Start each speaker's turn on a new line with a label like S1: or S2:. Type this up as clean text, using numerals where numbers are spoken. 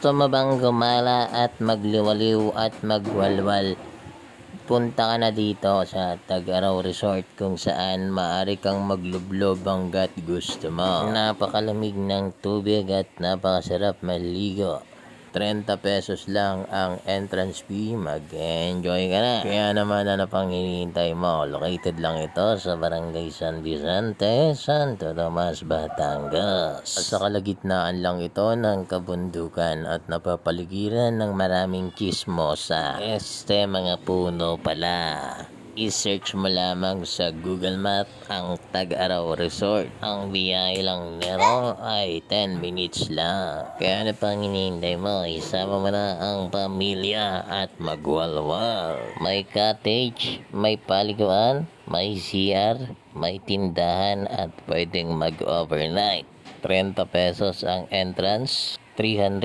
S1: Gusto mo bang gumala at magliwaliw at magwalwal? Punta ka na dito sa Tag-Araw Resort kung saan maaari kang maglublob hanggat gusto mo. Napakalamig ng tubig at napakasarap maligo. 30 pesos lang ang entrance fee, mag-enjoy ka na. Kaya naman ano pang hinihintay mo? Located lang ito sa Barangay San Vicente, Santo Tomas, Batangas. At sa kalagitnaan lang ito ng kabundukan at napapaligiran ng maraming chismosa. Mga puno pala. I-search mo lamang sa Google Map ang Tag-Araw Resort. Ang biyahe lang nito ay 10 minutes lang. Kaya ano pang hinihintay mo? Isama mo na ang pamilya at magwalwal. May cottage, may paliguan, may CR, may tindahan at pwedeng mag-overnight. 30 pesos ang entrance, 300